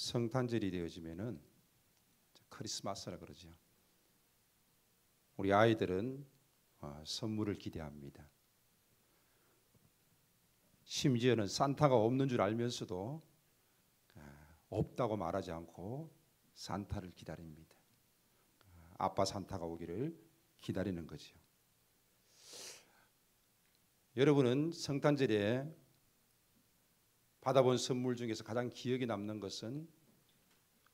성탄절이 되어지면은 크리스마스라 그러죠. 우리 아이들은 선물을 기대합니다. 심지어는 산타가 없는 줄 알면서도 없다고 말하지 않고 산타를 기다립니다. 아빠 산타가 오기를 기다리는 거죠. 여러분은 성탄절에 받아본 선물 중에서 가장 기억에 남는 것은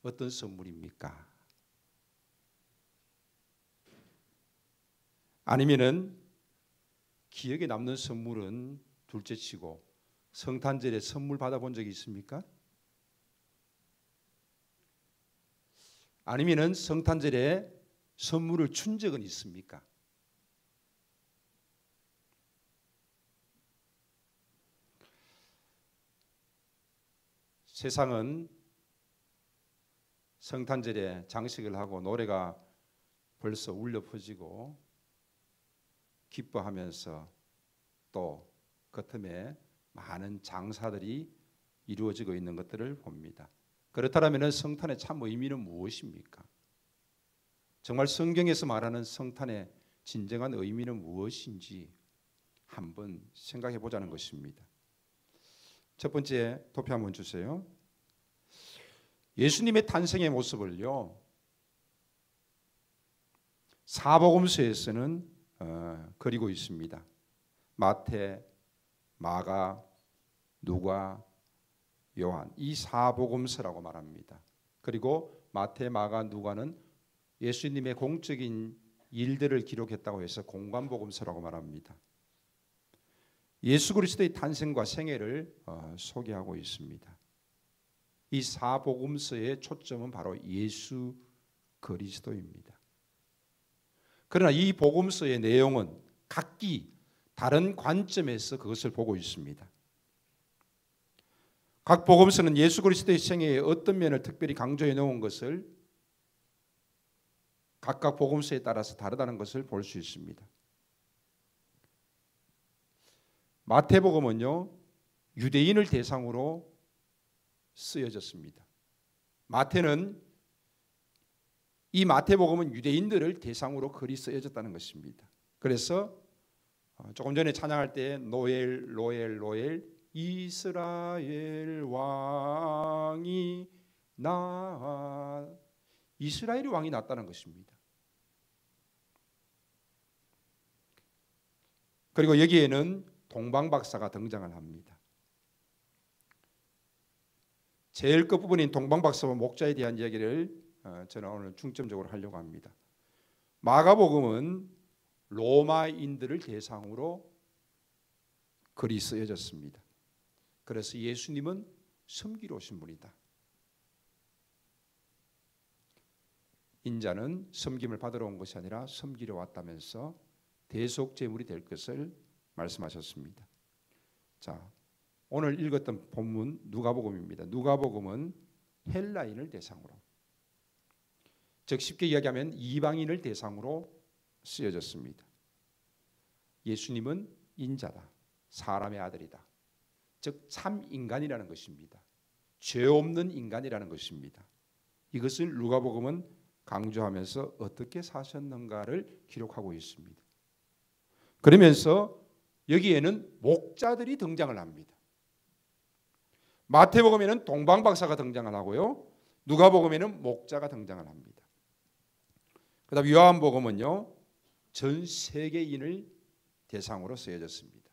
어떤 선물입니까? 아니면은 기억에 남는 선물은 둘째치고 성탄절에 선물 받아본 적이 있습니까? 아니면은 성탄절에 선물을 준 적은 있습니까? 세상은 성탄절에 장식을 하고 노래가 벌써 울려 퍼지고 기뻐하면서 또 그 틈에 많은 장사들이 이루어지고 있는 것들을 봅니다. 그렇다면 성탄의 참 의미는 무엇입니까? 정말 성경에서 말하는 성탄의 진정한 의미는 무엇인지 한번 생각해 보자는 것입니다. 첫 번째 도표 한번 주세요. 예수님의 탄생의 모습을요, 사복음서에서는 그리고 있습니다. 마태, 마가, 누가, 요한, 이 사복음서라고 말합니다. 그리고 마태, 마가, 누가는 예수님의 공적인 일들을 기록했다고 해서 공관복음서라고 말합니다. 예수 그리스도의 탄생과 생애를 소개하고 있습니다. 이 사복음서의 초점은 바로 예수 그리스도입니다. 그러나 이 복음서의 내용은 각기 다른 관점에서 그것을 보고 있습니다. 각 복음서는 예수 그리스도의 생애의 어떤 면을 특별히 강조해 놓은 것을 각각 복음서에 따라서 다르다는 것을 볼 수 있습니다. 마태복음은요, 유대인을 대상으로 쓰여졌습니다. 이 마태복음은 유대인들을 대상으로 글이 쓰여졌다는 것입니다. 그래서 조금 전에 찬양할 때 노엘 노엘 노엘 이스라엘 왕이 이스라엘의 왕이 났다는 것입니다. 그리고 여기에는 동방박사가 등장을 합니다. 제일 끝부분인 동방박사와 목자에 대한 이야기를 저는 오늘 중점적으로 하려고 합니다. 마가복음은 로마인들을 대상으로 글이 쓰여졌습니다. 그래서 예수님은 섬기러 오신 분이다. 인자는 섬김을 받으러 온 것이 아니라 섬기러 왔다면서 대속제물이 될 것을 말씀하셨습니다. 자, 오늘 읽었던 본문 누가복음입니다. 누가복음은 헬라인을 대상으로, 즉 쉽게 이야기하면 이방인을 대상으로 쓰여졌습니다. 예수님은 인자다, 사람의 아들이다, 즉 참 인간이라는 것입니다. 죄 없는 인간이라는 것입니다. 이것을 누가복음은 강조하면서 어떻게 사셨는가를 기록하고 있습니다. 그러면서 여기에는 목자들이 등장을 합니다. 마태복음에는 동방박사가 등장을 하고요, 누가복음에는 목자가 등장을 합니다. 그다음 요한복음은요, 전 세계인을 대상으로 쓰여졌습니다.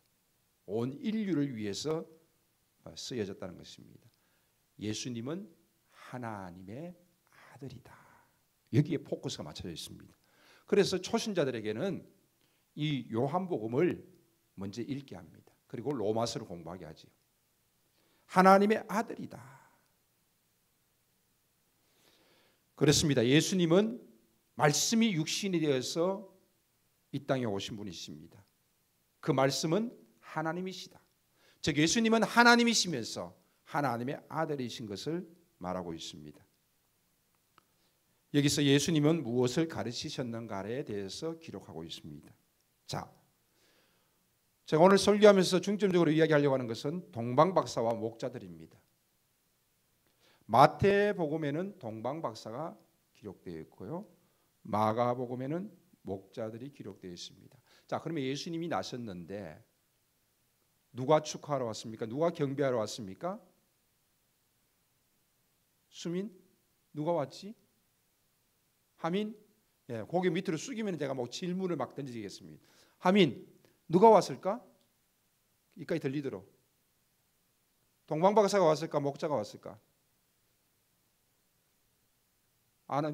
온 인류를 위해서 쓰여졌다는 것입니다. 예수님은 하나님의 아들이다. 여기에 포커스가 맞춰져 있습니다. 그래서 초신자들에게는 이 요한복음을 먼저 읽게 합니다. 그리고 로마서를 공부하게 하지요. 하나님의 아들이다. 그렇습니다. 예수님은 말씀이 육신이 되어서 이 땅에 오신 분이십니다. 그 말씀은 하나님이시다. 즉 예수님은 하나님이시면서 하나님의 아들이신 것을 말하고 있습니다. 여기서 예수님은 무엇을 가르치셨는가에 대해서 기록하고 있습니다. 자, 제가 오늘 설교하면서 중점적으로 이야기하려고 하는 것은 동방박사와 목자들입니다. 마태복음에는 동방박사가 기록되어 있고요. 마가복음에는 목자들이 기록되어 있습니다. 자, 그러면 예수님이 나섰는데 누가 축하하러 왔습니까? 누가 경배하러 왔습니까? 수민? 누가 왔지? 하민? 예, 고개 밑으로 숙이면 제가 뭐 질문을 막 던지겠습니다. 하민, 누가 왔을까? 이까지 들리도록. 동방박사가 왔을까? 목자가 왔을까?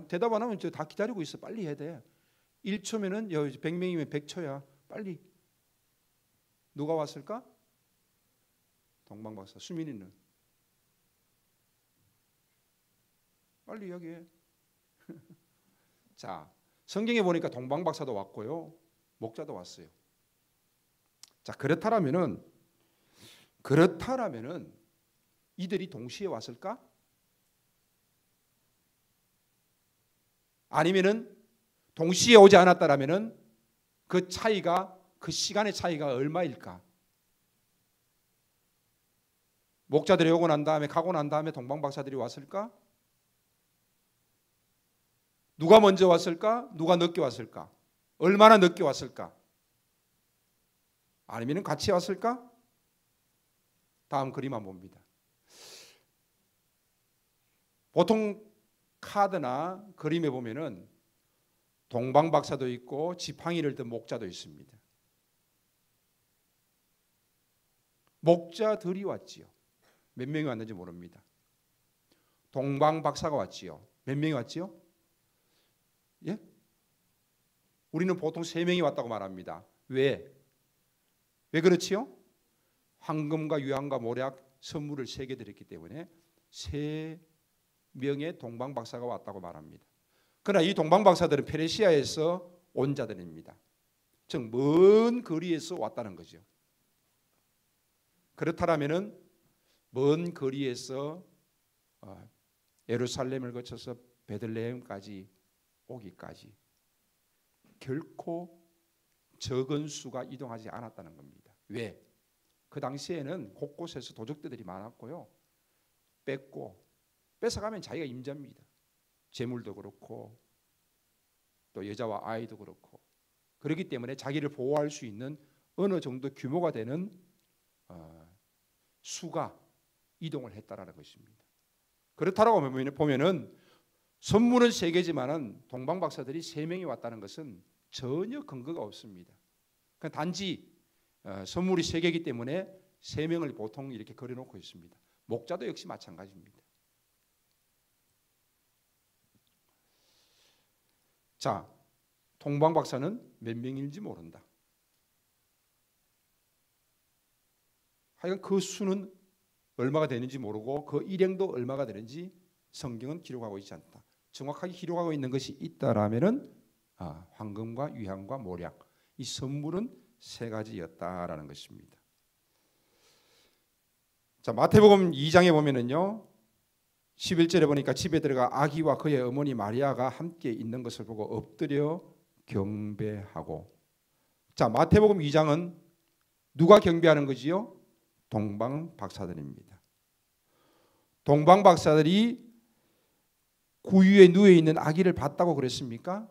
대답 안 하면 다 기다리고 있어. 빨리 해야 돼. 1초면은 100명이면 100초야. 빨리. 누가 왔을까? 동방박사. 수민이는? 빨리 이야기해. 자, 성경에 보니까 동방박사도 왔고요. 목자도 왔어요. 자, 그렇다라면은 이들이 동시에 왔을까? 아니면은 동시에 오지 않았다라면은 그 차이가, 그 시간의 차이가 얼마일까? 목자들이 오고 난 다음에, 가고 난 다음에 동방박사들이 왔을까? 누가 먼저 왔을까? 누가 늦게 왔을까? 얼마나 늦게 왔을까? 아니면 같이 왔을까? 다음 그림 한번 봅니다. 보통 카드나 그림에 보면은 동방박사도 있고 지팡이를 든 목자도 있습니다. 목자들이 왔지요. 몇 명이 왔는지 모릅니다. 동방박사가 왔지요. 몇 명이 왔지요? 예? 우리는 보통 3명이 왔다고 말합니다. 왜 그렇지요? 황금과 유황과 모략 선물을 3개 드렸기 때문에 3명의 동방박사가 왔다고 말합니다. 그러나 이 동방박사들은 페르시아에서 온 자들입니다. 즉 먼 거리에서 왔다는 거죠. 그렇다면은 먼 거리에서 예루살렘을 거쳐서 베들레헴까지 오기까지 결코 적은 수가 이동하지 않았다는 겁니다. 왜? 그 당시에는 곳곳에서 도적들이 많았고요. 뺏어가면 자기가 임자입니다. 재물도 그렇고 또 여자와 아이도 그렇고, 그렇기 때문에 자기를 보호할 수 있는 어느 정도 규모가 되는 수가 이동을 했다라는 것입니다. 그렇다라고 보면은 선물은 3개지만은 동방박사들이 3명이 왔다는 것은 전혀 근거가 없습니다. 단지 선물이 3개이기 때문에 3명을 보통 이렇게 그려놓고 있습니다. 목자도 역시 마찬가지입니다. 자, 동방박사는 몇 명인지 모른다. 하여간 그 수는 얼마가 되는지 모르고 그 일행도 얼마가 되는지 성경은 기록하고 있지 않다. 정확하게 기록하고 있는 것이 있다라면은 황금과 유향과 모략, 이 선물은 3가지였다라는 것입니다. 자, 마태복음 2장에 보면은요, 11절에 보니까 집에 들어가 아기와 그의 어머니 마리아가 함께 있는 것을 보고 엎드려 경배하고. 자, 마태복음 2장은 누가 경배하는 거지요? 동방박사들입니다. 동방박사들이 구유에 누워 있는 아기를 봤다고 그랬습니까?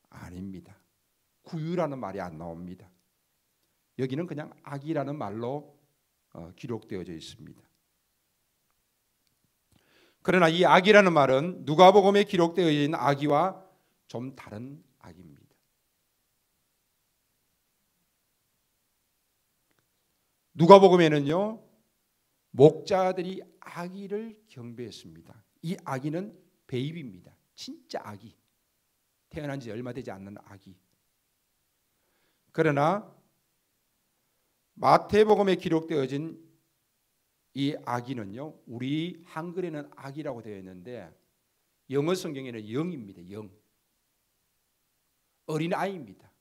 아닙니다. 구유라는 말이 안 나옵니다. 여기는 그냥 아기라는 말로 기록되어져 있습니다. 그러나 이 아기라는 말은 누가복음에 기록되어 있는 아기와 좀 다른 아기입니다. 누가복음에는요, 목자들이 아기를 경배했습니다. 이 아기는 베이비입니다. 진짜 아기. 태어난 지 얼마 되지 않는 아기. 그러나 마태복음에 기록되어진 이 아기는요, 우리 한글에는 아기라고 되어 있는데 영어 성경에는 영입니다. 영. 어린 아이입니다.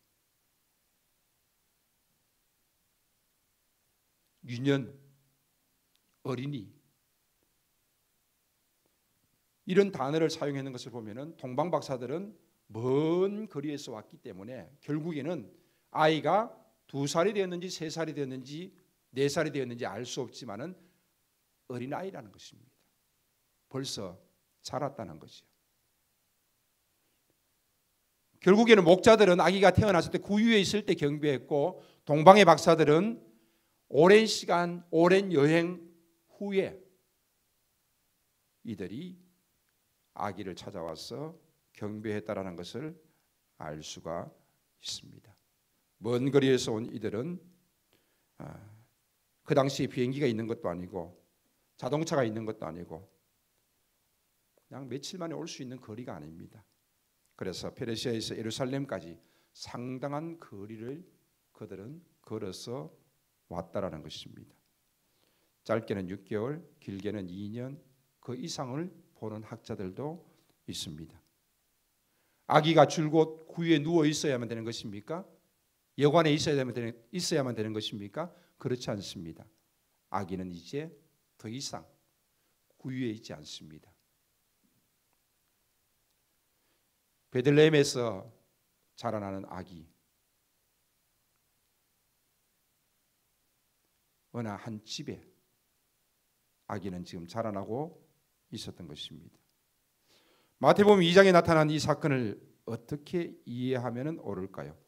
유년, 어린이, 이런 단어를 사용하는 것을 보면은 동방박사들은 먼 거리에서 왔기 때문에 결국에는 아이가 2살이 되었는지 3살이 되었는지 4살이 되었는지 알 수 없지만은 어린아이라는 것입니다. 벌써 자랐다는 거죠. 결국에는 목자들은 아기가 태어났을 때 구유에 있을 때 경배했고, 동방의 박사들은 오랜 시간, 오랜 여행 후에 이들이 아기를 찾아와서 경배했다라는 것을 알 수가 있습니다. 먼 거리에서 온 이들은 그 당시에 비행기가 있는 것도 아니고 자동차가 있는 것도 아니고 그냥 며칠 만에 올 수 있는 거리가 아닙니다. 그래서 페르시아에서 예루살렘까지 상당한 거리를 그들은 걸어서 왔다라는 것입니다. 짧게는 6개월, 길게는 2년, 그 이상을 보는 학자들도 있습니다. 아기가 줄곧 구유에 누워 있어야만 되는 것입니까? 여관에 있어야만 되는 것입니까? 그렇지 않습니다. 아기는 이제 더 이상 구유에 있지 않습니다. 베들레헴에서 자라나는 아기, 어느 한 집에 아기는 지금 자라나고 있었던 것입니다. 마태복음 2장에 나타난 이 사건을 어떻게 이해하면 옳을까요?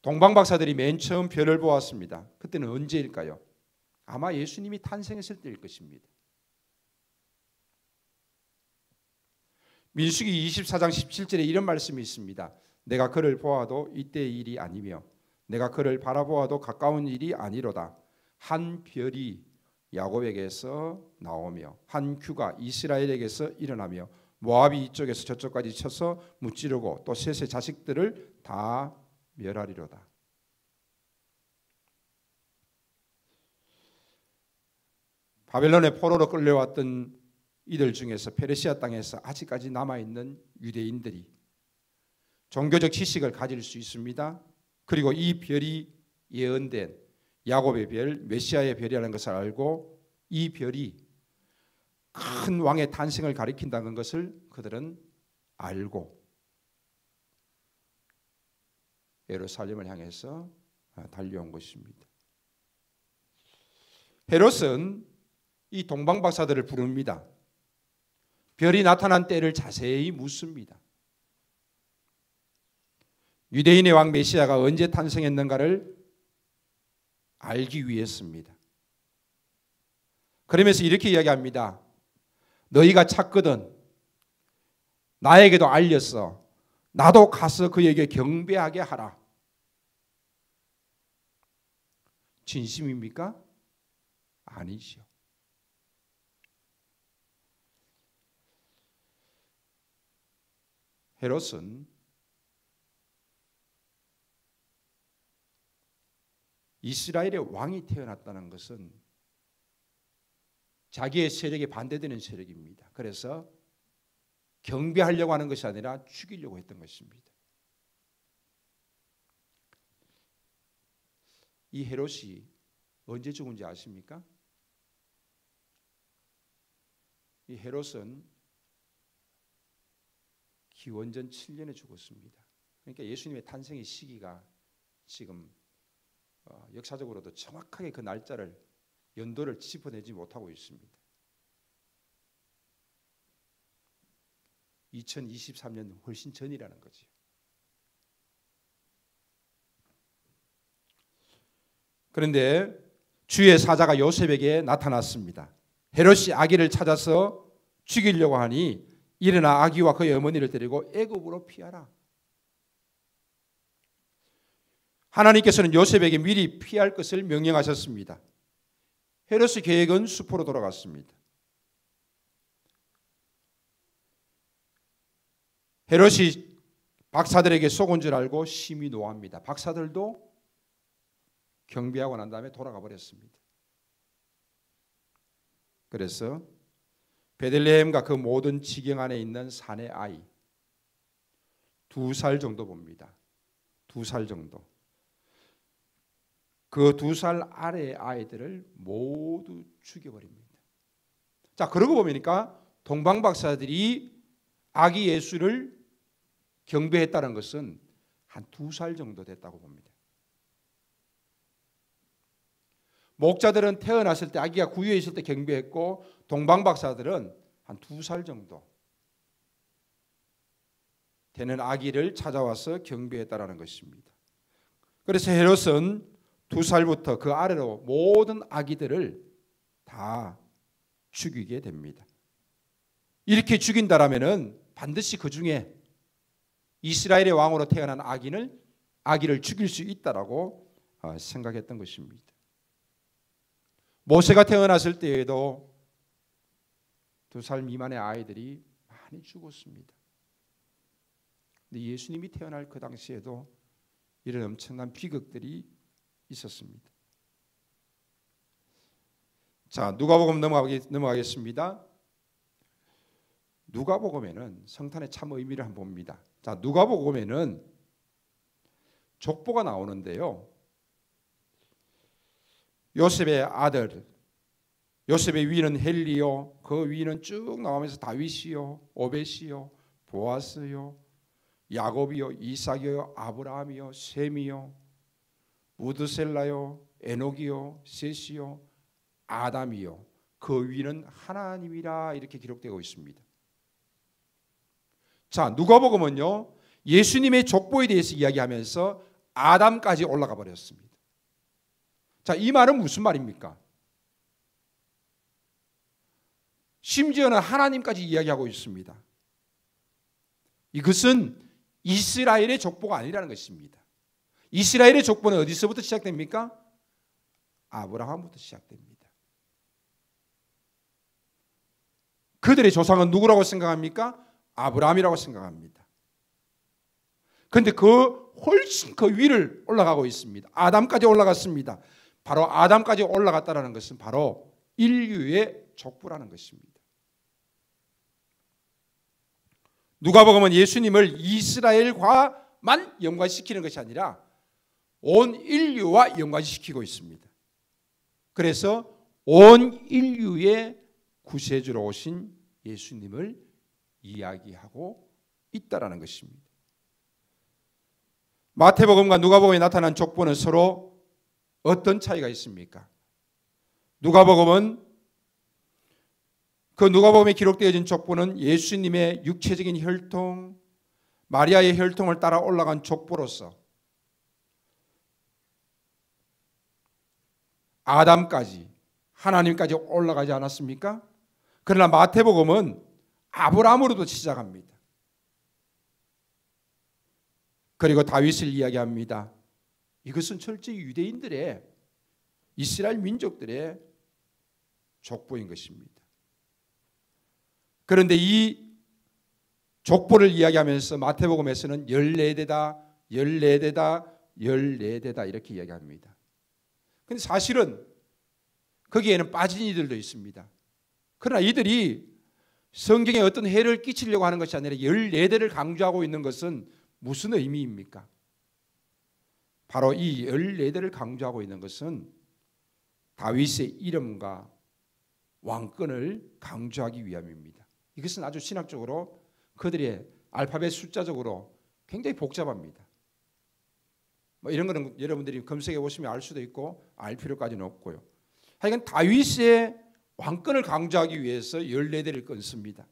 동방박사들이 맨 처음 별을 보았습니다. 그때는 언제일까요? 아마 예수님이 탄생했을 때일 것입니다. 민수기 24장 17절에 이런 말씀이 있습니다. 내가 그를 보아도 이때의 일이 아니며 내가 그를 바라보아도 가까운 일이 아니로다. 한 별이 야곱에게서 나오며 한 규가 이스라엘에게서 일어나며 모압이 이쪽에서 저쪽까지 쳐서 무찌르고 또 셋의 자식들을 다 멸하리로다. 바벨론의 포로로 끌려왔던 이들 중에서 페르시아 땅에서 아직까지 남아있는 유대인들이 종교적 지식을 가질 수 있습니다. 그리고 이 별이 예언된 야곱의 별, 메시아의 별이라는 것을 알고 이 별이 큰 왕의 탄생을 가리킨다는 것을 그들은 알고 예루살렘을 향해서 달려온 것입니다. 헤롯은 이 동방박사들을 부릅니다. 별이 나타난 때를 자세히 묻습니다. 유대인의 왕 메시아가 언제 탄생했는가를 알기 위해서입니다. 그러면서 이렇게 이야기합니다. 너희가 찾거든 나에게도 알렸어. 나도 가서 그에게 경배하게 하라. 진심입니까? 아니죠. 헤롯은 이스라엘의 왕이 태어났다는 것은 자기의 세력에 반대되는 세력입니다. 그래서 경배하려고 하는 것이 아니라 죽이려고 했던 것입니다. 이 헤롯이 언제 죽은지 아십니까? 이 헤롯은 기원전 7년에 죽었습니다. 그러니까 예수님의 탄생의 시기가 지금 역사적으로도 정확하게 그 날짜를 연도를 짚어내지 못하고 있습니다. 2023년 훨씬 전이라는 거죠. 그런데 주의 사자가 요셉에게 나타났습니다. 헤롯이 아기를 찾아서 죽이려고 하니 일어나 아기와 그의 어머니를 데리고 애굽으로 피하라. 하나님께서는 요셉에게 미리 피할 것을 명령하셨습니다. 헤롯의 계획은 수포로 돌아갔습니다. 헤롯이 박사들에게 속은 줄 알고 심히 노합니다. 박사들도 경배하고 난 다음에 돌아가 버렸습니다. 그래서 베들레헴과 그 모든 지경 안에 있는 산의 아이 2살 정도 봅니다. 2살 정도. 그 2살 아래의 아이들을 모두 죽여버립니다. 자, 그러고 보니까 동방박사들이 아기 예수를 경배했다는 것은 한 2살 정도 됐다고 봅니다. 목자들은 태어났을 때 아기가 구유에 있을 때 경배했고 동방박사들은 한 2살 정도 되는 아기를 찾아와서 경배했다라는 것입니다. 그래서 헤롯은 2살부터 그 아래로 모든 아기들을 다 죽이게 됩니다. 이렇게 죽인다라면은 반드시 그 중에 이스라엘의 왕으로 태어난 아기를 죽일 수 있다라고 생각했던 것입니다. 모세가 태어났을 때에도 2살 미만의 아이들이 많이 죽었습니다. 근데 예수님이 태어날 그 당시에도 이런 엄청난 비극들이 있었습니다. 자, 누가복음 넘어가겠습니다. 누가복음에는 성탄의 참 의미를 한번 봅니다. 자, 누가복음에는 족보가 나오는데요. 요셉의 아들, 요셉의 위는 헬리요, 그 위는 쭉 나오면서 다윗이요, 오벳이요, 보아스요, 야곱이요, 이삭이요, 아브라함이요, 셈이요, 우드셀라요, 에녹이요, 셋이요, 아담이요, 그 위는 하나님이라 이렇게 기록되고 있습니다. 자, 누가복음은요 예수님의 족보에 대해서 이야기하면서 아담까지 올라가 버렸습니다. 자, 이 말은 무슨 말입니까? 심지어는 하나님까지 이야기하고 있습니다. 이것은 이스라엘의 족보가 아니라는 것입니다. 이스라엘의 족보는 어디서부터 시작됩니까? 아브라함부터 시작됩니다. 그들의 조상은 누구라고 생각합니까? 아브라함이라고 생각합니다. 그런데 훨씬 그 위를 올라가고 있습니다. 아담까지 올라갔습니다. 바로 아담까지 올라갔다는 것은 바로 인류의 족보라는 것입니다. 누가복음은 예수님을 이스라엘과만 연관시키는 것이 아니라 온 인류와 연관시키고 있습니다. 그래서 온 인류의 구세주로 오신 예수님을 이야기하고 있다라는 것입니다. 마태복음과 누가복음에 나타난 족보는 서로 어떤 차이가 있습니까? 누가복음은 그 누가복음에 기록되어진 족보는 예수님의 육체적인 혈통, 마리아의 혈통을 따라 올라간 족보로서 아담까지 하나님까지 올라가지 않았습니까? 그러나 마태복음은 아브라함으로도 시작합니다. 그리고 다윗을 이야기합니다. 이것은 철저히 유대인들의 이스라엘 민족들의 족보인 것입니다. 그런데 이 족보를 이야기하면서 마태복음에서는 14대다, 14대다, 14대다 이렇게 이야기합니다. 그런데 사실은 거기에는 빠진 이들도 있습니다. 그러나 이들이 성경에 어떤 해를 끼치려고 하는 것이 아니라 14대를 강조하고 있는 것은 무슨 의미입니까? 바로 이 14대를 강조하고 있는 것은 다윗의 이름과 왕권을 강조하기 위함입니다. 이것은 아주 신학적으로 그들의 알파벳 숫자적으로 굉장히 복잡합니다. 이런 거는 여러분들이 검색해 보시면 알 수도 있고 알 필요까지는 없고요. 하여간 다윗의 왕권을 강조하기 위해서 14대를 끊습니다.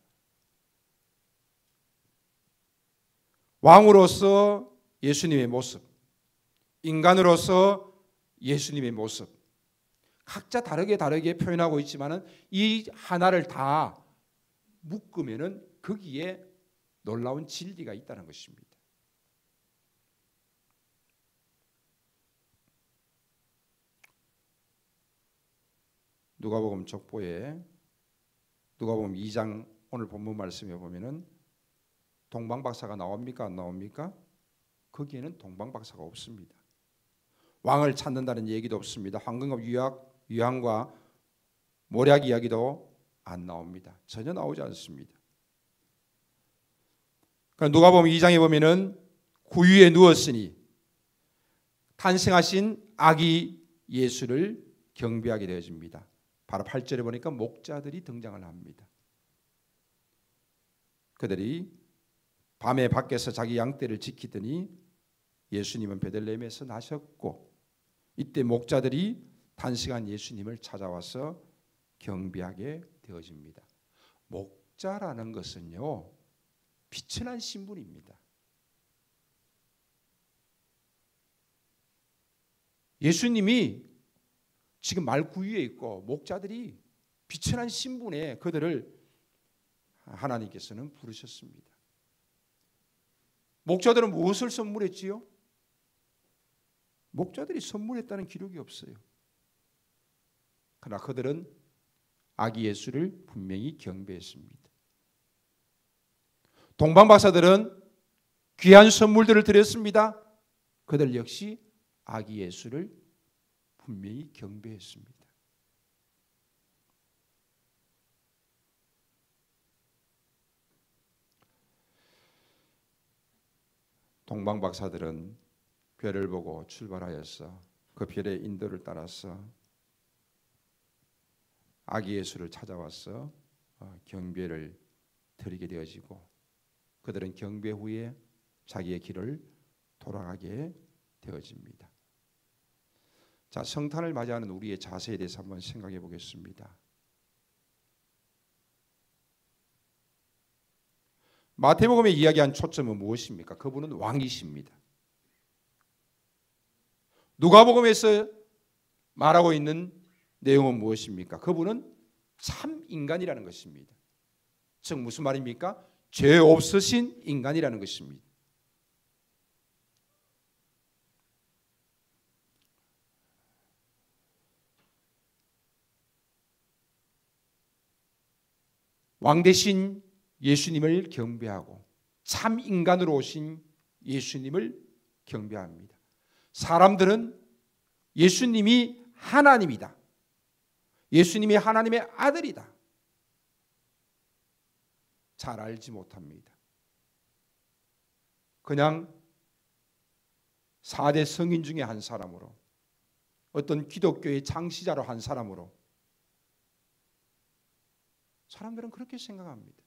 왕으로서 예수님의 모습, 인간으로서 예수님의 모습, 각자 다르게 표현하고 있지만은 이 하나를 다 묶으면은 거기에 놀라운 진리가 있다는 것입니다. 누가복음 족보에 누가복음 2장 오늘 본문 말씀에 보면은 동방박사가 나옵니까? 안 나옵니까? 거기에는 동방박사가 없습니다. 왕을 찾는다는 얘기도 없습니다. 황금과 유황과 모략 이야기도 안 나옵니다. 전혀 나오지 않습니다. 누가복음 2장에 보면은 구유에 누웠으니 탄생하신 아기 예수를 경배하게 되어집니다. 바로 8절에 보니까 목자들이 등장을 합니다. 그들이 밤에 밖에서 자기 양떼를 지키더니 예수님은 베들레헴에서 나셨고 이때 목자들이 탄생한 예수님을 찾아와서 경배하게 되어집니다. 목자라는 것은요, 비천한 신분입니다. 예수님이 지금 말구유에 있고 목자들이 비천한 신분에 그들을 하나님께서는 부르셨습니다. 목자들은 무엇을 선물했지요? 목자들이 선물했다는 기록이 없어요. 그러나 그들은 아기 예수를 분명히 경배했습니다. 동방박사들은 귀한 선물들을 드렸습니다. 그들 역시 아기 예수를 분명히 경배했습니다. 동방박사들은 별을 보고 출발하여서 그 별의 인도를 따라서 아기 예수를 찾아와서 경배를 드리게 되어지고, 그들은 경배 후에 자기의 길을 돌아가게 되어집니다. 자, 성탄을 맞이하는 우리의 자세에 대해서 한번 생각해 보겠습니다. 마태복음에 이야기한 초점은 무엇입니까? 그분은 왕이십니다. 누가복음에서 말하고 있는 내용은 무엇입니까? 그분은 참 인간이라는 것입니다. 즉 무슨 말입니까? 죄 없으신 인간이라는 것입니다. 왕 대신 예수님을 경배하고 참 인간으로 오신 예수님을 경배합니다. 사람들은 예수님이 하나님이다, 예수님이 하나님의 아들이다, 잘 알지 못합니다. 그냥 4대 성인 중에 한 사람으로, 어떤 기독교의 창시자로 한 사람으로 사람들은 그렇게 생각합니다.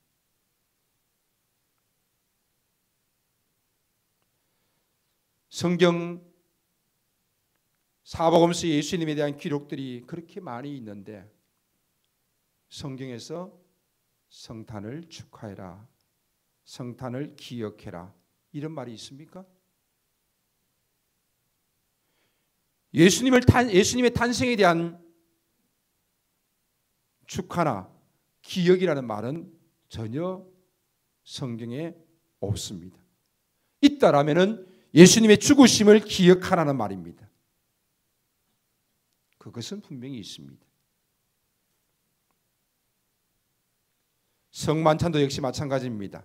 성경 사복음서 예수님에 대한 기록들이 그렇게 많이 있는데, 성경에서 성탄을 축하해라, 성탄을 기억해라, 이런 말이 있습니까? 예수님의 탄생에 대한 축하나 기억이라는 말은 전혀 성경에 없습니다. 있다라면은 예수님의 죽으심을 기억하라는 말입니다. 그것은 분명히 있습니다. 성만찬도 역시 마찬가지입니다.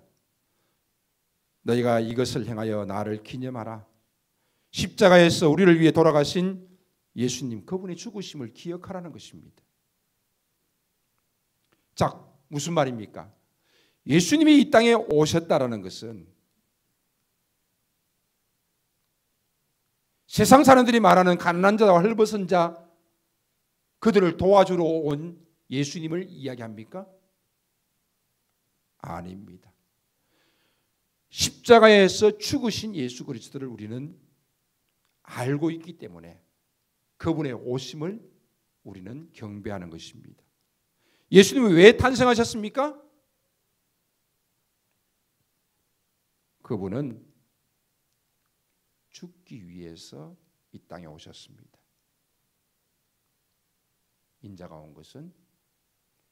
너희가 이것을 행하여 나를 기념하라. 십자가에서 우리를 위해 돌아가신 예수님, 그분의 죽으심을 기억하라는 것입니다. 자, 무슨 말입니까? 예수님이 이 땅에 오셨다라는 것은 세상 사람들이 말하는 가난한 자와 헐벗은 자, 그들을 도와주러 온 예수님을 이야기합니까? 아닙니다. 십자가에서 죽으신 예수 그리스도를 우리는 알고 있기 때문에 그분의 오심을 우리는 경배하는 것입니다. 예수님이 왜 탄생하셨습니까? 그분은 죽기 위해서 이 땅에 오셨습니다. 인자가 온 것은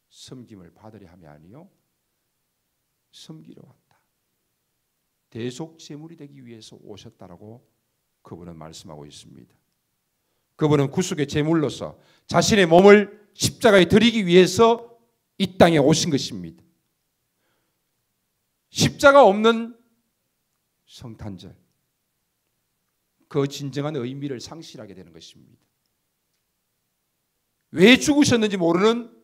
섬김을 받으려 함이 아니요 섬기러 왔다. 대속 제물이 되기 위해서 오셨다라고 그분은 말씀하고 있습니다. 그분은 구속의 제물로서 자신의 몸을 십자가에 드리기 위해서 이 땅에 오신 것입니다. 십자가 없는 성탄절, 그 진정한 의미를 상실하게 되는 것입니다. 왜 죽으셨는지 모르는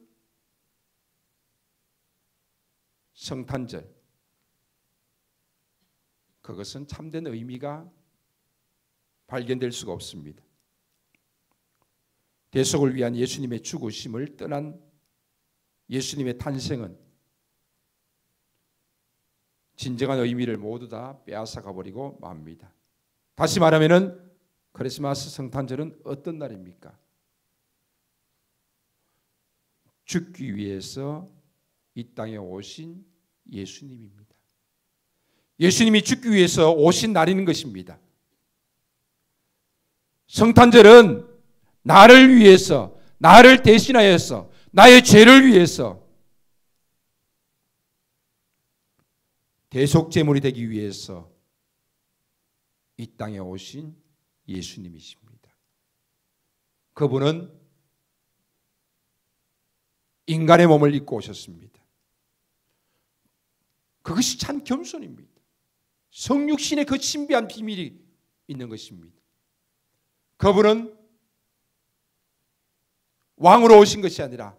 성탄절, 그것은 참된 의미가 발견될 수가 없습니다. 대속을 위한 예수님의 죽으심을 떠난 예수님의 탄생은 진정한 의미를 모두 다 빼앗아가 버리고 맙니다. 다시 말하면은 크리스마스 성탄절은 어떤 날입니까? 죽기 위해서 이 땅에 오신 예수님입니다. 예수님이 죽기 위해서 오신 날인 것입니다. 성탄절은 나를 위해서, 나를 대신하여서, 나의 죄를 위해서 대속제물이 되기 위해서 이 땅에 오신 예수님이십니다. 그분은 인간의 몸을 입고 오셨습니다. 그것이 참 겸손입니다. 성육신의 그 신비한 비밀이 있는 것입니다. 그분은 왕으로 오신 것이 아니라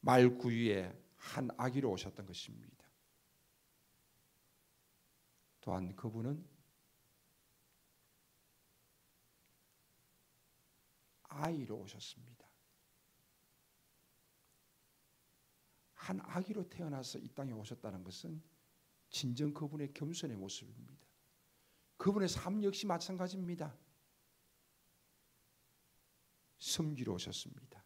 말 구유의 한 아기로 오셨던 것입니다. 또한 그분은 아이로 오셨습니다. 한 아기로 태어나서 이 땅에 오셨다는 것은 진정 그분의 겸손의 모습입니다. 그분의 삶 역시 마찬가지입니다. 섬기러 오셨습니다.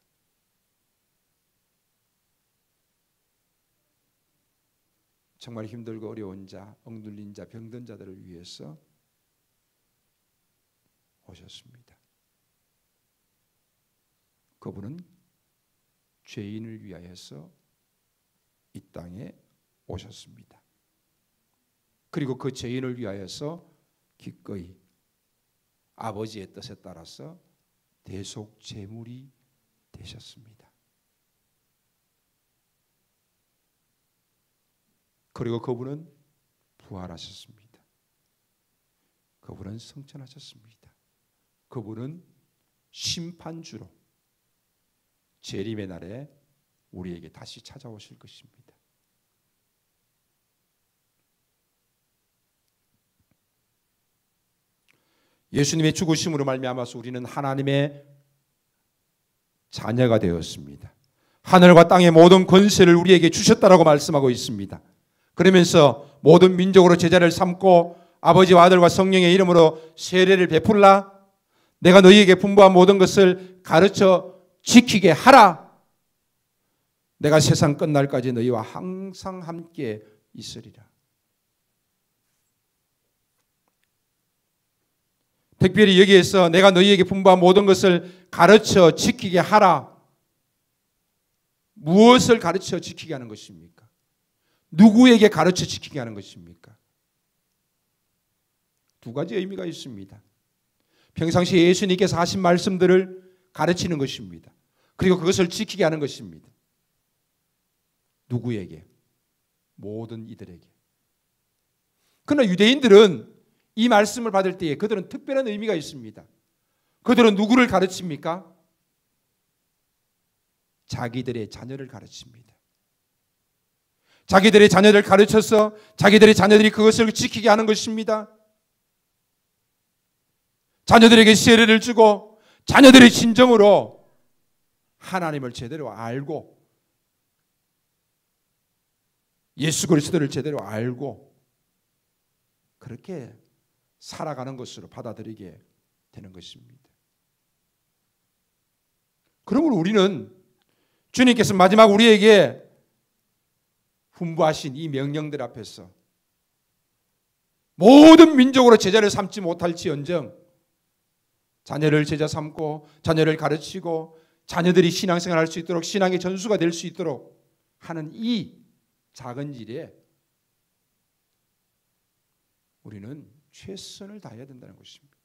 정말 힘들고 어려운 자, 억눌린 자, 병든 자들을 위해서 오셨습니다. 그분은 죄인을 위하여서 이 땅에 오셨습니다. 그리고 그 죄인을 위하여서 기꺼이 아버지의 뜻에 따라서 대속 제물이 되셨습니다. 그리고 그분은 부활하셨습니다. 그분은 성천하셨습니다. 그분은 심판주로 재림의 날에 우리에게 다시 찾아오실 것입니다. 예수님의 죽으심으로 말미암아서 우리는 하나님의 자녀가 되었습니다. 하늘과 땅의 모든 권세를 우리에게 주셨다라고 말씀하고 있습니다. 그러면서 모든 민족으로 제자를 삼고 아버지와 아들과 성령의 이름으로 세례를 베풀라. 내가 너희에게 분부한 모든 것을 가르쳐 지키게 하라. 내가 세상 끝날까지 너희와 항상 함께 있으리라. 특별히 여기에서 내가 너희에게 분부한 모든 것을 가르쳐 지키게 하라. 무엇을 가르쳐 지키게 하는 것입니까? 누구에게 가르쳐 지키게 하는 것입니까? 두 가지 의미가 있습니다. 평상시에 예수님께서 하신 말씀들을 가르치는 것입니다. 그리고 그것을 지키게 하는 것입니다. 누구에게? 모든 이들에게. 그러나 유대인들은 이 말씀을 받을 때에 그들은 특별한 의미가 있습니다. 그들은 누구를 가르칩니까? 자기들의 자녀를 가르칩니다. 자기들의 자녀를 가르쳐서 자기들의 자녀들이 그것을 지키게 하는 것입니다. 자녀들에게 세례를 주고 자녀들의 진정으로 하나님을 제대로 알고 예수 그리스도를 제대로 알고 그렇게 살아가는 것으로 받아들이게 되는 것입니다. 그러므로 우리는 주님께서 마지막 우리에게 분부하신 이 명령들 앞에서 모든 민족으로 제자를 삼지 못할지언정 자녀를 제자 삼고 자녀를 가르치고 자녀들이 신앙생활을 할 수 있도록 신앙의 전수가 될 수 있도록 하는 이 작은 일에 우리는 최선을 다해야 된다는 것입니다.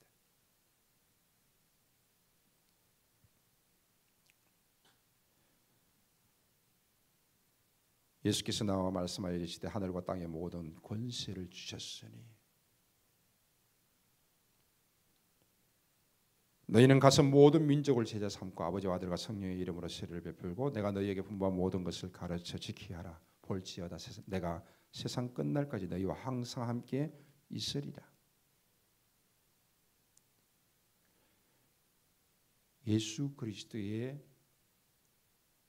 예수께서 나와 말씀하여 이르시되 하늘과 땅의 모든 권세를 주셨으니 너희는 가서 모든 민족을 제자 삼고 아버지와 아들과 성령의 이름으로 세례를 베풀고 내가 너희에게 분부한 모든 것을 가르쳐 지키게 하라. 볼지어다 내가 세상 끝날까지 너희와 항상 함께 있으리라. 예수 그리스도의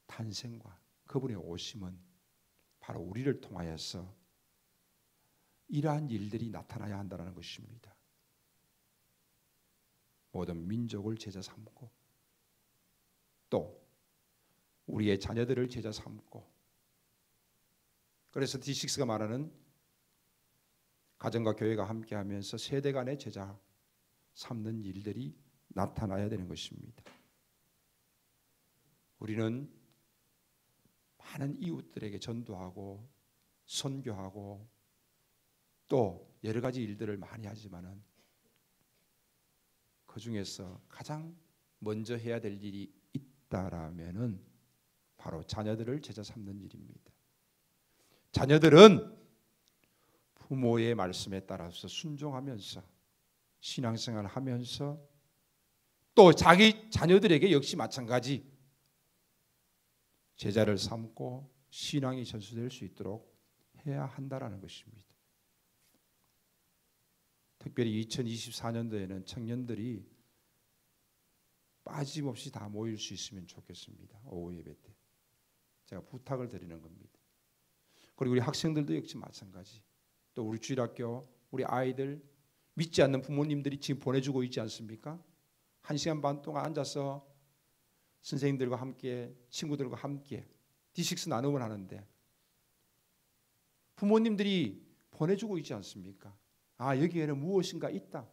탄생과 그분의 오심은 바로 우리를 통하여서 이러한 일들이 나타나야 한다는 것입니다. 모든 민족을 제자 삼고 또 우리의 자녀들을 제자 삼고, 그래서 D6가 말하는 가정과 교회가 함께하면서 세대 간의 제자 삼는 일들이 나타나야 되는 것입니다. 우리는 많은 이웃들에게 전도하고 선교하고 또 여러 가지 일들을 많이 하지만은 그 중에서 가장 먼저 해야 될 일이 있다라면은 바로 자녀들을 제자 삼는 일입니다. 자녀들은 부모의 말씀에 따라서 순종하면서 신앙생활을 하면서 또 자기 자녀들에게 역시 마찬가지 제자를 삼고 신앙이 전수될 수 있도록 해야 한다라는 것입니다. 특별히 2024년도에는 청년들이 빠짐없이 다 모일 수 있으면 좋겠습니다. 오후 예배 때 제가 부탁을 드리는 겁니다. 그리고 우리 학생들도 역시 마찬가지. 또 우리 주일학교 우리 아이들 믿지 않는 부모님들이 지금 보내주고 있지 않습니까? 1시간 반 동안 앉아서 선생님들과 함께 친구들과 함께 D6 나눔을 하는데 부모님들이 보내주고 있지 않습니까? 아, 여기에는 무엇인가 있다.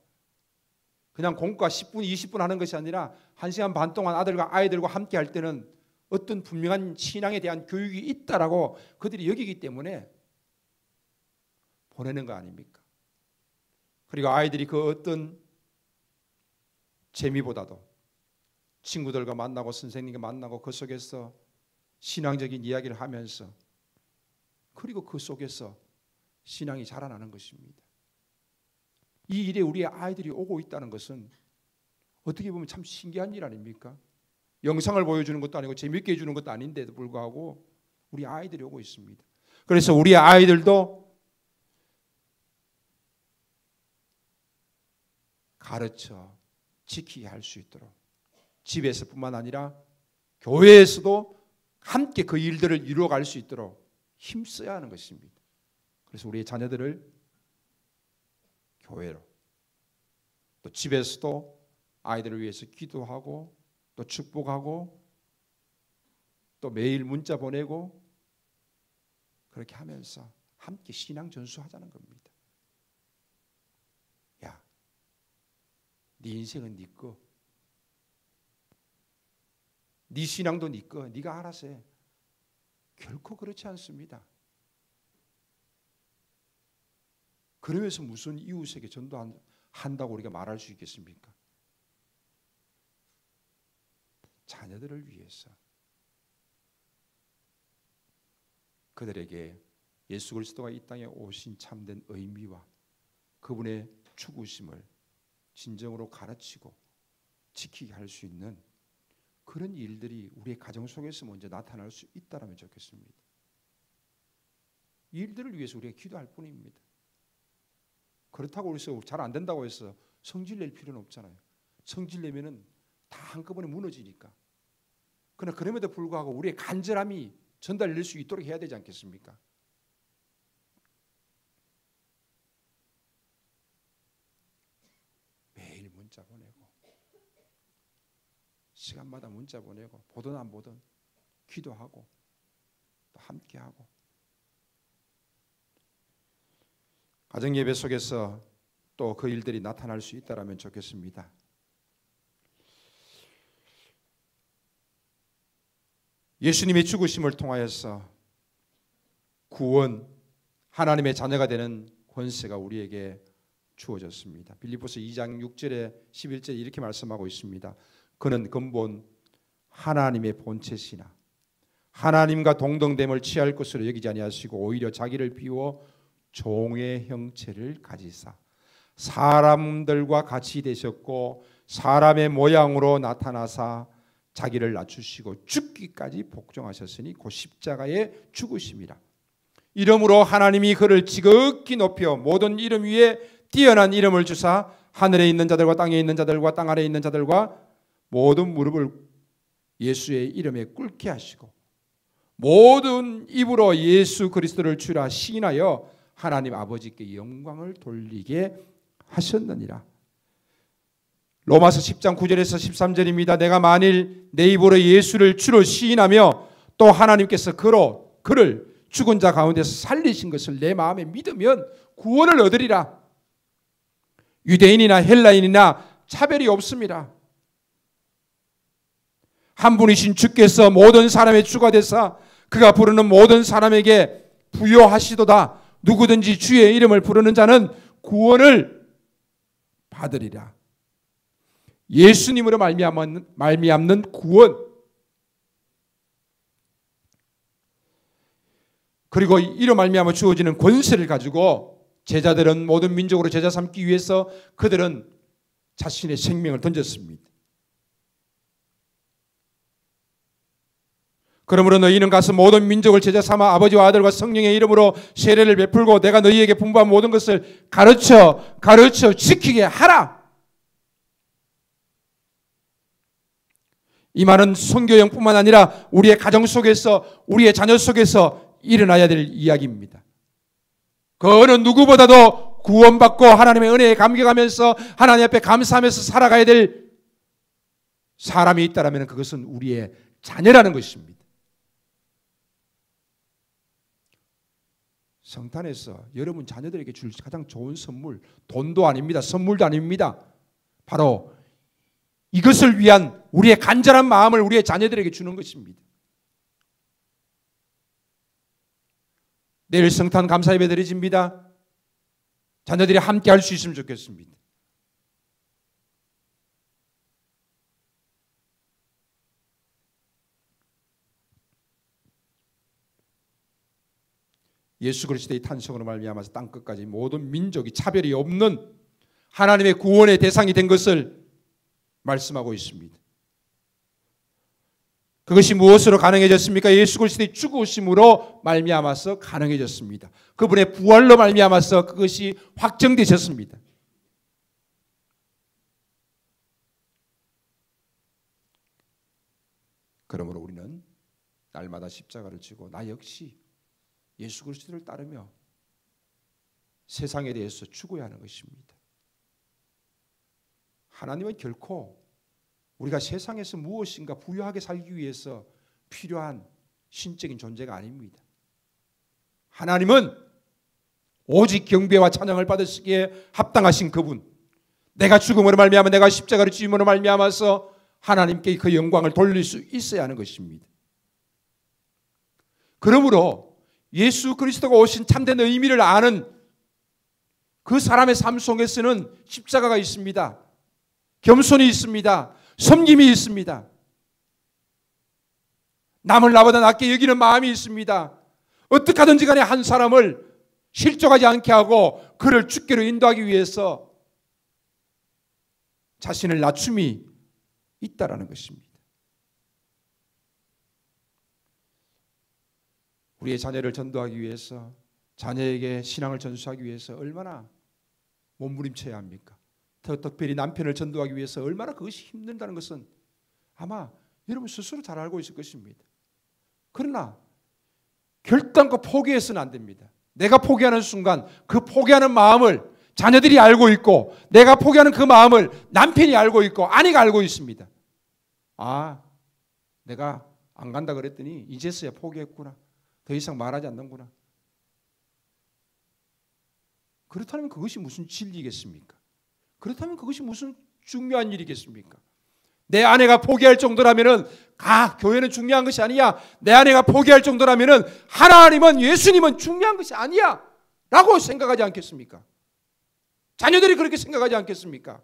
그냥 공과 10분, 20분 하는 것이 아니라 1시간 반 동안 아이들과 함께 할 때는 어떤 분명한 신앙에 대한 교육이 있다라고 그들이 여기기 때문에 보내는 거 아닙니까? 그리고 아이들이 그 어떤 재미보다도 친구들과 만나고 선생님과 만나고 그 속에서 신앙적인 이야기를 하면서 그리고 그 속에서 신앙이 자라나는 것입니다. 이 일에 우리의 아이들이 오고 있다는 것은 어떻게 보면 참 신기한 일 아닙니까? 영상을 보여주는 것도 아니고 재미있게 해주는 것도 아닌데도 불구하고 우리 아이들이 오고 있습니다. 그래서 우리 아이들도 가르쳐 지키게 할 수 있도록 집에서뿐만 아니라 교회에서도 함께 그 일들을 이루어갈 수 있도록 힘써야 하는 것입니다. 그래서 우리의 자녀들을 교회로 또 집에서도 아이들을 위해서 기도하고 또 축복하고 또 매일 문자 보내고 그렇게 하면서 함께 신앙 전수하자는 겁니다. 야, 네 인생은 네 거, 네 신앙도 네 거, 네가 알아서 해. 결코 그렇지 않습니다. 그러면서 무슨 이웃에게 전도한다고 우리가 말할 수 있겠습니까? 자녀들을 위해서 그들에게 예수 그리스도가 이 땅에 오신 참된 의미와 그분의 죽으심을 진정으로 가르치고 지키게 할 수 있는 그런 일들이 우리의 가정 속에서 먼저 나타날 수 있다면 좋겠습니다. 이 일들을 위해서 우리가 기도할 뿐입니다. 그렇다고 해서 잘 안 된다고 해서 성질 낼 필요는 없잖아요. 성질 내면은 다 한꺼번에 무너지니까. 그러나 그럼에도 불구하고 우리의 간절함이 전달될 수 있도록 해야 되지 않겠습니까? 매일 문자 보내고 시간마다 문자 보내고 보든 안 보든 기도하고 또 함께하고 가정 예배 속에서 또 그 일들이 나타날 수 있다면 좋겠습니다. 예수님의 죽으심을 통하여서 구원, 하나님의 자녀가 되는 권세가 우리에게 주어졌습니다. 빌립보서 2장 6절에 11절에 이렇게 말씀하고 있습니다. 그는 근본 하나님의 본체시나 하나님과 동등됨을 취할 것으로 여기지 아니하시고 오히려 자기를 비워 종의 형체를 가지사 사람들과 같이 되셨고 사람의 모양으로 나타나사 자기를 낮추시고 죽기까지 복종하셨으니 곧 십자가에 죽으심이라. 이러므로 하나님이 그를 지극히 높여 모든 이름 위에 뛰어난 이름을 주사 하늘에 있는 자들과 땅에 있는 자들과 땅 아래에 있는 자들과 모든 무릎을 예수의 이름에 꿇게 하시고 모든 입으로 예수 그리스도를 주라 시인하여 하나님 아버지께 영광을 돌리게 하셨느니라. 로마서 10장 9절에서 13절입니다. 내가 만일 내 입으로 예수를 주로 시인하며 또 하나님께서 그를 죽은 자 가운데서 살리신 것을 내 마음에 믿으면 구원을 얻으리라. 유대인이나 헬라인이나 차별이 없습니다. 한 분이신 주께서 모든 사람의 주가 되사 그가 부르는 모든 사람에게 부요하시도다. 누구든지 주의 이름을 부르는 자는 구원을 받으리라. 예수님으로 말미암는 구원, 그리고 이로 말미암아 주어지는 권세를 가지고 제자들은 모든 민족으로 제자 삼기 위해서 그들은 자신의 생명을 던졌습니다. 그러므로 너희는 가서 모든 민족을 제자 삼아 아버지와 아들과 성령의 이름으로 세례를 베풀고 내가 너희에게 분부한 모든 것을 가르쳐 지키게 하라. 이 말은 선교형뿐만 아니라 우리의 가정 속에서, 우리의 자녀 속에서 일어나야 될 이야기입니다. 그 어느 누구보다도 구원받고 하나님의 은혜에 감격하면서 하나님 앞에 감사하면서 살아가야 될 사람이 있다면 그것은 우리의 자녀라는 것입니다. 성탄에서 여러분 자녀들에게 줄 가장 좋은 선물, 돈도 아닙니다. 선물도 아닙니다. 바로 이것을 위한 우리의 간절한 마음을 우리의 자녀들에게 주는 것입니다. 내일 성탄 감사 예배 드리십니다. 자녀들이 함께 할 수 있으면 좋겠습니다. 예수 그리스도의 탄생으로 말미암아서 땅끝까지 모든 민족이 차별이 없는 하나님의 구원의 대상이 된 것을 말씀하고 있습니다. 그것이 무엇으로 가능해졌습니까? 예수 그리스도의 죽으심으로 말미암아서 가능해졌습니다. 그분의 부활로 말미암아서 그것이 확정되셨습니다. 그러므로 우리는 날마다 십자가를 지고 나 역시 예수 그리스도를 따르며 세상에 대해서 죽어야 하는 것입니다. 하나님은 결코 우리가 세상에서 무엇인가 부유하게 살기 위해서 필요한 신적인 존재가 아닙니다. 하나님은 오직 경배와 찬양을 받으시기에 합당하신 그분, 내가 죽음으로 말미암아 내가 십자가를 지음으로 말미암아서 하나님께 그 영광을 돌릴 수 있어야 하는 것입니다. 그러므로 예수 그리스도가 오신 참된 의미를 아는 그 사람의 삶 속에서는 십자가가 있습니다. 겸손이 있습니다. 섬김이 있습니다. 남을 나보다 낮게 여기는 마음이 있습니다. 어떻게 하든지 간에 한 사람을 실족하지 않게 하고 그를 주께로 인도하기 위해서 자신을 낮춤이 있다라는 것입니다. 우리의 자녀를 전도하기 위해서, 자녀에게 신앙을 전수하기 위해서 얼마나 몸부림쳐야 합니까? 특별히 남편을 전도하기 위해서 얼마나 그것이 힘든다는 것은 아마 여러분 스스로 잘 알고 있을 것입니다. 그러나 결단코 포기해서는 안 됩니다. 내가 포기하는 순간 그 포기하는 마음을 자녀들이 알고 있고, 내가 포기하는 그 마음을 남편이 알고 있고, 아내가 알고 있습니다. 아, 내가 안 간다 그랬더니 이제서야 포기했구나. 더 이상 말하지 않는구나. 그렇다면 그것이 무슨 진리겠습니까? 그렇다면 그것이 무슨 중요한 일이겠습니까? 내 아내가 포기할 정도라면은 교회는 중요한 것이 아니야. 내 아내가 포기할 정도라면은 하나님은, 예수님은 중요한 것이 아니야 라고 생각하지 않겠습니까? 자녀들이 그렇게 생각하지 않겠습니까?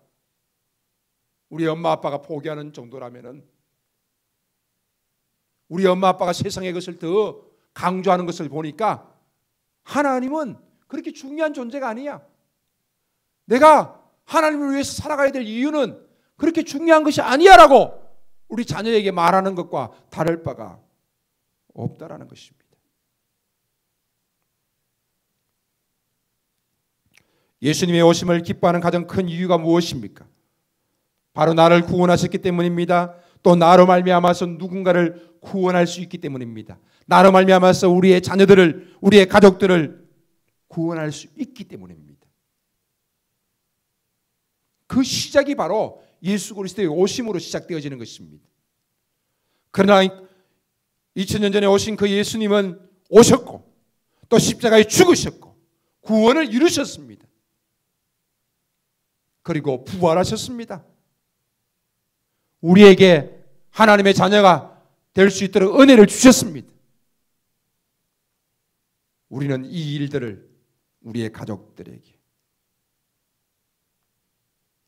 우리 엄마 아빠가 포기하는 정도라면은, 우리 엄마 아빠가 세상의 것을 더 강조하는 것을 보니까 하나님은 그렇게 중요한 존재가 아니야. 내가 하나님을 위해서 살아가야 될 이유는 그렇게 중요한 것이 아니야 라고 우리 자녀에게 말하는 것과 다를 바가 없다라는 것입니다. 예수님의 오심을 기뻐하는 가장 큰 이유가 무엇입니까? 바로 나를 구원하셨기 때문입니다. 또 나로 말미암아서 누군가를 구원할 수 있기 때문입니다. 나로 말미암아서 우리의 자녀들을, 우리의 가족들을 구원할 수 있기 때문입니다. 그 시작이 바로 예수 그리스도의 오심으로 시작되어지는 것입니다. 그러나 2000년 전에 오신 그 예수님은 오셨고 또 십자가에 죽으셨고 구원을 이루셨습니다. 그리고 부활하셨습니다. 우리에게 하나님의 자녀가 될 수 있도록 은혜를 주셨습니다. 우리는 이 일들을 우리의 가족들에게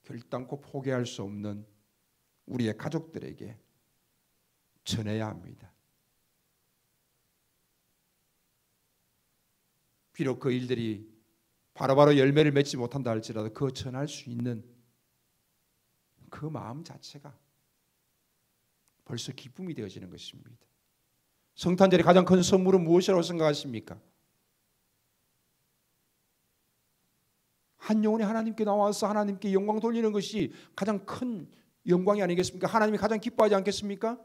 결단코 포기할 수 없는 우리의 가족들에게 전해야 합니다. 비록 그 일들이 바로바로 열매를 맺지 못한다 할지라도 그 전할 수 있는 그 마음 자체가 벌써 기쁨이 되어지는 것입니다. 성탄절의 가장 큰 선물은 무엇이라고 생각하십니까? 한 영혼이 하나님께 나와서 하나님께 영광 돌리는 것이 가장 큰 영광이 아니겠습니까? 하나님이 가장 기뻐하지 않겠습니까?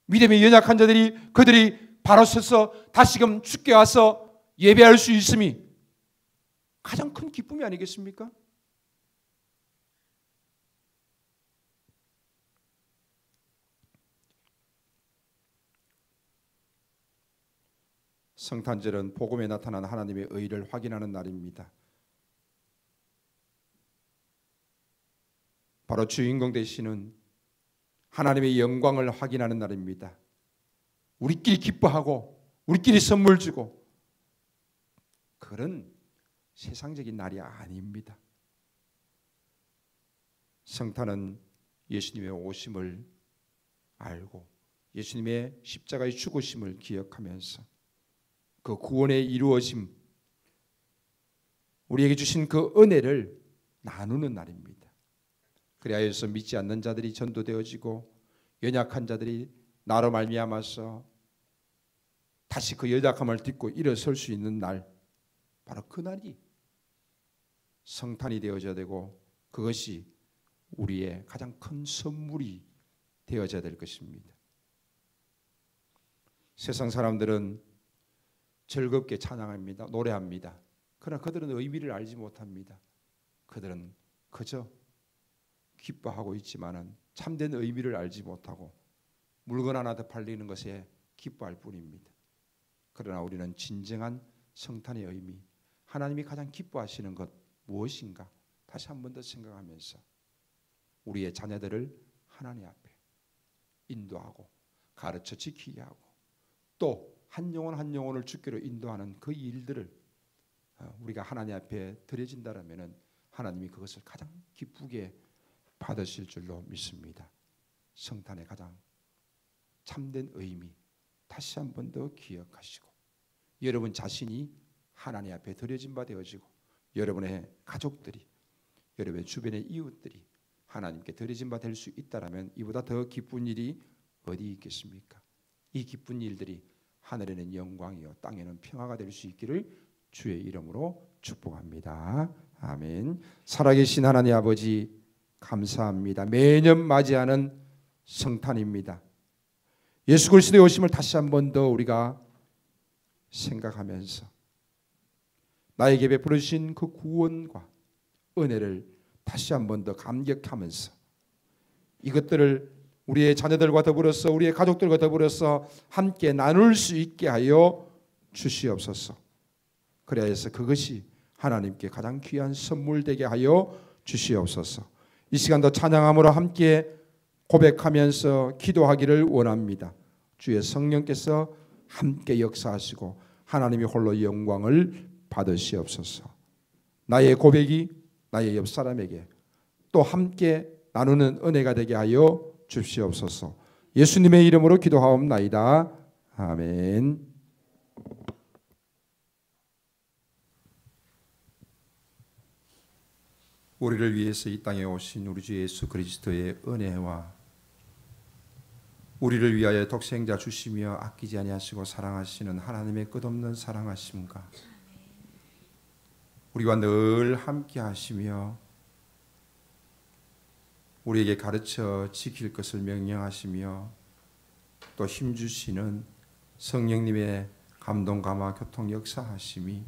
믿음의 연약한 자들이 그들이 바로 서서 다시금 주께 와서 예배할 수 있음이 가장 큰 기쁨이 아니겠습니까? 성탄절은 복음에 나타난 하나님의 의를 확인하는 날입니다. 바로 주인공 되시는 하나님의 영광을 확인하는 날입니다. 우리끼리 기뻐하고 우리끼리 선물 주고 그런 세상적인 날이 아닙니다. 성탄은 예수님의 오심을 알고 예수님의 십자가의 죽으심을 기억하면서 그 구원의 이루어짐, 우리에게 주신 그 은혜를 나누는 날입니다. 그리하여서 믿지 않는 자들이 전도되어지고 연약한 자들이 나로 말미암아서 다시 그 연약함을 딛고 일어설 수 있는 날, 바로 그 날이 성탄이 되어져야 되고 그것이 우리의 가장 큰 선물이 되어져야 될 것입니다. 세상 사람들은 즐겁게 찬양합니다. 노래합니다. 그러나 그들은 의미를 알지 못합니다. 그들은 그저 기뻐하고 있지만은 참된 의미를 알지 못하고 물건 하나 더 팔리는 것에 기뻐할 뿐입니다. 그러나 우리는 진정한 성탄의 의미, 하나님이 가장 기뻐하시는 것 무엇인가 다시 한 번 더 생각하면서 우리의 자녀들을 하나님 앞에 인도하고 가르쳐 지키게 하고 또 한 영혼 한 영혼을 주께로 인도하는 그 일들을 우리가 하나님 앞에 드려진다라면은 하나님이 그것을 가장 기쁘게 받으실 줄로 믿습니다. 성탄의 가장 참된 의미 다시 한 번 더 기억하시고 여러분 자신이 하나님 앞에 드려진 바 되어지고 여러분의 가족들이 여러분의 주변의 이웃들이 하나님께 드려진 바 될 수 있다라면 이보다 더 기쁜 일이 어디 있겠습니까? 이 기쁜 일들이 하늘에는 영광이요 땅에는 평화가 될 수 있기를 주의 이름으로 축복합니다. 아멘. 살아계신 하나님 아버지 감사합니다. 매년 맞이하는 성탄입니다. 예수 그리스도의 오심을 다시 한 번 더 우리가 생각하면서 나에게 베풀어 주신 그 구원과 은혜를 다시 한 번 더 감격하면서 이것들을 우리의 자녀들과 더불어서 우리의 가족들과 더불어서 함께 나눌 수 있게 하여 주시옵소서. 그래서 그것이 하나님께 가장 귀한 선물 되게 하여 주시옵소서. 이 시간도 찬양함으로 함께 고백하면서 기도하기를 원합니다. 주의 성령께서 함께 역사하시고 하나님이 홀로 영광을 받으시옵소서. 나의 고백이 나의 옆 사람에게 또 함께 나누는 은혜가 되게 하여 주시옵소서. 예수님의 이름으로 기도하옵나이다. 아멘. 우리를 위해서 이 땅에 오신 우리 주 예수 그리스도의 은혜와 우리를 위하여 독생자 주시며 아끼지 아니하시고 사랑하시는 하나님의 끝없는 사랑하심과 우리와 늘 함께 하시며 우리에게 가르쳐 지킬 것을 명령하시며 또 힘주시는 성령님의 감동 감화 교통 역사하심이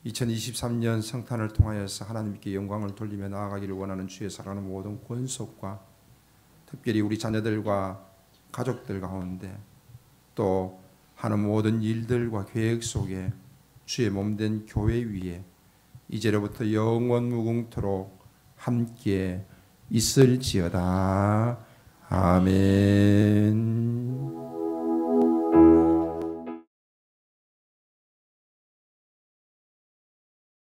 2023년 성탄을 통하여서 하나님께 영광을 돌리며 나아가기를 원하는 주의 사랑하는 모든 권속과 특별히 우리 자녀들과 가족들 가운데 또 하는 모든 일들과 계획 속에 주의 몸된 교회 위에 이제로부터 영원 무궁토록 함께 있을지어다. 아멘.